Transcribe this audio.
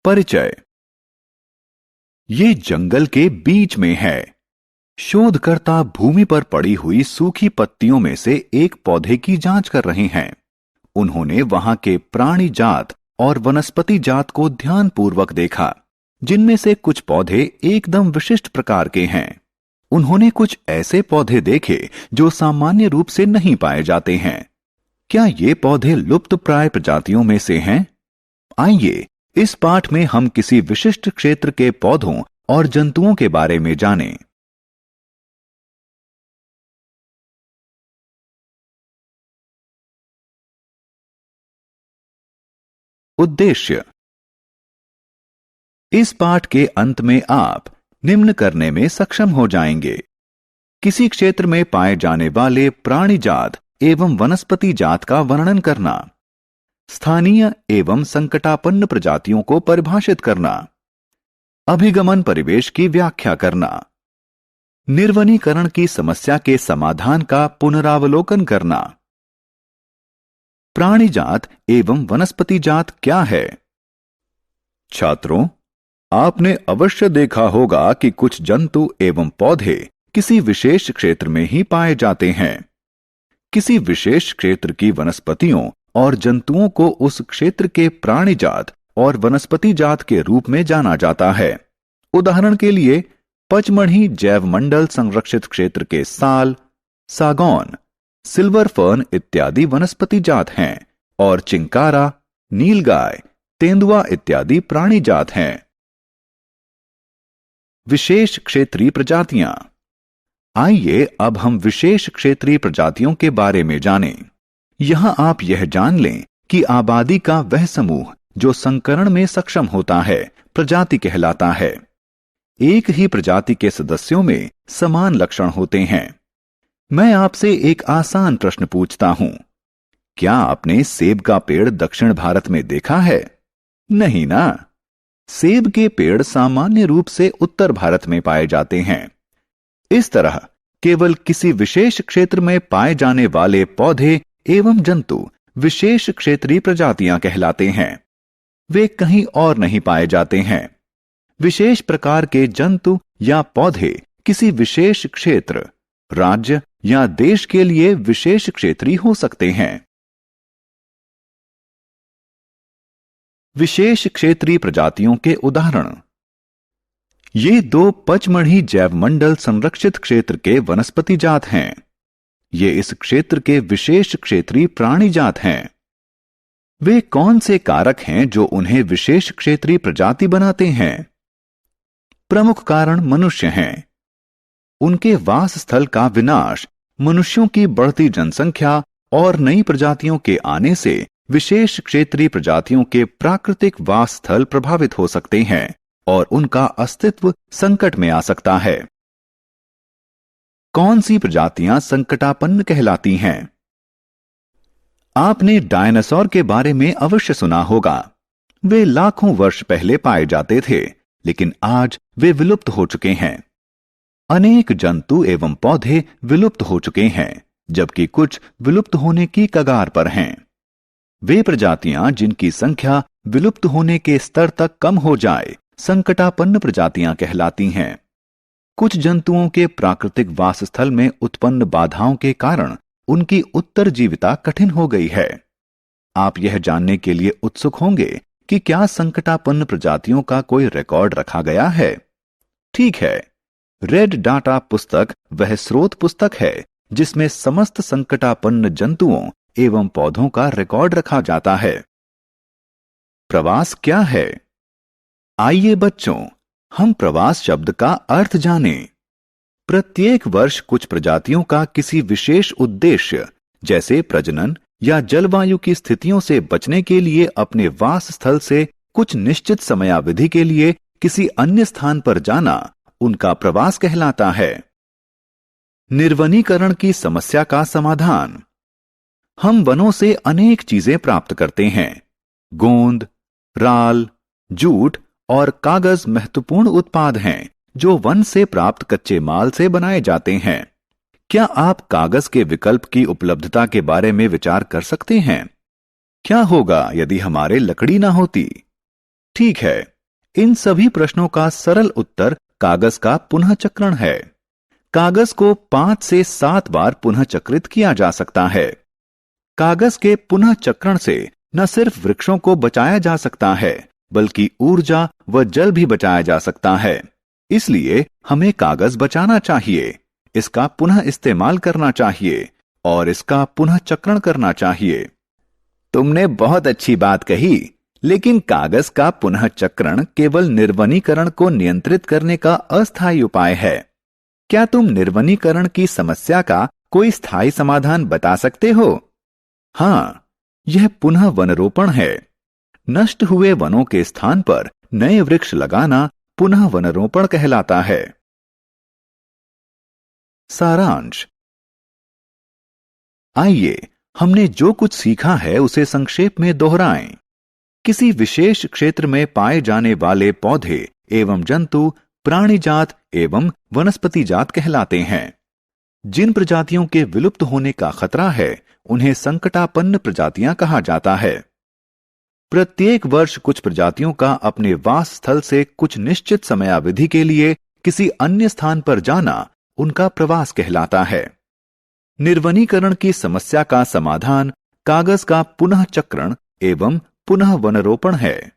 परिचय। ये जंगल के बीच में है। शोधकर्ता भूमि पर पड़ी हुई सूखी पत्तियों में से एक पौधे की जांच कर रहे हैं। उन्होंने वहां के प्राणी जात और वनस्पति जात को ध्यानपूर्वक देखा, जिनमें से कुछ पौधे एकदम विशिष्ट प्रकार के हैं। उन्होंने कुछ ऐसे पौधे देखे जो सामान्य रूप से नहीं पाए जाते हैं। क्या ये पौधे लुप्तप्राय प्रजातियों में से हैं? आइए इस पाठ में हम किसी विशिष्ट क्षेत्र के पौधों और जंतुओं के बारे में जानें। उद्देश्य। इस पाठ के अंत में आप निम्न करने में सक्षम हो जाएंगे। किसी क्षेत्र में पाए जाने वाले प्राणी जात एवं वनस्पति जात का वर्णन करना, स्थानीय एवं संकटापन्न प्रजातियों को परिभाषित करना, अभिगमन परिवेश की व्याख्या करना, निर्वनीकरण की समस्या के समाधान का पुनरावलोकन करना। प्राणी जात एवं वनस्पति जात क्या है? छात्रों, आपने अवश्य देखा होगा कि कुछ जंतु एवं पौधे किसी विशेष क्षेत्र में ही पाए जाते हैं। किसी विशेष क्षेत्र की वनस्पतियों और जंतुओं को उस क्षेत्र के प्राणी जात और वनस्पति जात के रूप में जाना जाता है। उदाहरण के लिए पचमढ़ी जैवमंडल संरक्षित क्षेत्र के साल, सागौन, सिल्वर फर्न इत्यादि वनस्पति जात हैं और चिंकारा, नीलगाय, तेंदुआ इत्यादि प्राणी जात हैं। विशेष क्षेत्रीय प्रजातियां। आइए अब हम विशेष क्षेत्रीय प्रजातियों के बारे में जानें। यहां आप यह जान लें कि आबादी का वह समूह जो संकरण में सक्षम होता है प्रजाति कहलाता है। एक ही प्रजाति के सदस्यों में समान लक्षण होते हैं। मैं आपसे एक आसान प्रश्न पूछता हूं। क्या आपने सेब का पेड़ दक्षिण भारत में देखा है? नहीं ना। सेब के पेड़ सामान्य रूप से उत्तर भारत में पाए जाते हैं। इस तरह केवल किसी विशेष क्षेत्र में पाए जाने वाले पौधे एवं जंतु विशेष क्षेत्रीय प्रजातियां कहलाते हैं। वे कहीं और नहीं पाए जाते हैं। विशेष प्रकार के जंतु या पौधे किसी विशेष क्षेत्र, राज्य या देश के लिए विशेष क्षेत्रीय हो सकते हैं। विशेष क्षेत्रीय प्रजातियों के उदाहरण। ये दो पचमढ़ी जैवमंडल संरक्षित क्षेत्र के वनस्पति जात हैं। ये इस क्षेत्र के विशेष क्षेत्रीय प्राणी जात हैं। वे कौन से कारक हैं जो उन्हें विशेष क्षेत्रीय प्रजाति बनाते हैं? प्रमुख कारण मनुष्य हैं। उनके वास स्थल का विनाश, मनुष्यों की बढ़ती जनसंख्या और नई प्रजातियों के आने से विशेष क्षेत्रीय प्रजातियों के प्राकृतिक वास स्थल प्रभावित हो सकते हैं और उनका अस्तित्व संकट में आ सकता है। कौन सी प्रजातियां संकटापन्न कहलाती हैं? आपने डायनासोर के बारे में अवश्य सुना होगा। वे लाखों वर्ष पहले पाए जाते थे, लेकिन आज वे विलुप्त हो चुके हैं। अनेक जंतु एवं पौधे विलुप्त हो चुके हैं, जबकि कुछ विलुप्त होने की कगार पर हैं। वे प्रजातियां जिनकी संख्या विलुप्त होने के स्तर तक कम हो जाए संकटापन्न प्रजातियां कहलाती हैं। कुछ जंतुओं के प्राकृतिक वासस्थल में उत्पन्न बाधाओं के कारण उनकी उत्तरजीविता कठिन हो गई है। आप यह जानने के लिए उत्सुक होंगे कि क्या संकटापन्न प्रजातियों का कोई रिकॉर्ड रखा गया है? ठीक है, रेड डाटा पुस्तक वह स्रोत पुस्तक है जिसमें समस्त संकटापन्न जंतुओं एवं पौधों का रिकॉर्ड रखा जाता है। प्रवास क्या है? आइए बच्चों, हम प्रवास शब्द का अर्थ जानें। प्रत्येक वर्ष कुछ प्रजातियों का किसी विशेष उद्देश्य, जैसे प्रजनन या जलवायु की स्थितियों से बचने के लिए अपने वास स्थल से कुछ निश्चित समयावधि के लिए किसी अन्य स्थान पर जाना उनका प्रवास कहलाता है। निर्वनीकरण की समस्या का समाधान। हम वनों से अनेक चीजें प्राप्त करते हैं। गोंद, राल, जूट और कागज महत्वपूर्ण उत्पाद हैं जो वन से प्राप्त कच्चे माल से बनाए जाते हैं। क्या आप कागज के विकल्प की उपलब्धता के बारे में विचार कर सकते हैं? क्या होगा यदि हमारे लकड़ी ना होती? ठीक है, इन सभी प्रश्नों का सरल उत्तर कागज का पुनः चक्रण है। कागज को 5 से 7 बार पुनः चक्रित किया जा सकता है। कागज के पुनः चक्रण से न सिर्फ वृक्षों को बचाया जा सकता है, बल्कि ऊर्जा व जल भी बचाया जा सकता है। इसलिए हमें कागज बचाना चाहिए, इसका पुनः इस्तेमाल करना चाहिए और इसका पुनः चक्रण करना चाहिए। तुमने बहुत अच्छी बात कही, लेकिन कागज का पुनः चक्रण केवल निर्वनीकरण को नियंत्रित करने का अस्थायी उपाय है। क्या तुम निर्वनीकरण की समस्या का कोई स्थायी समाधान बता सकते हो? हाँ, यह पुनः वनरोपण है। नष्ट हुए वनों के स्थान पर नए वृक्ष लगाना पुनः वनरोपण कहलाता है। सारांश। आइए हमने जो कुछ सीखा है उसे संक्षेप में दोहराएं। किसी विशेष क्षेत्र में पाए जाने वाले पौधे एवं जंतु प्राणी जात एवं वनस्पति जात कहलाते हैं। जिन प्रजातियों के विलुप्त होने का खतरा है उन्हें संकटापन्न प्रजातियां कहा जाता है। प्रत्येक वर्ष कुछ प्रजातियों का अपने वास स्थल से कुछ निश्चित समयावधि के लिए किसी अन्य स्थान पर जाना उनका प्रवास कहलाता है। निर्वनीकरण की समस्या का समाधान कागज का पुनः चक्रण एवं पुनः वनरोपण है।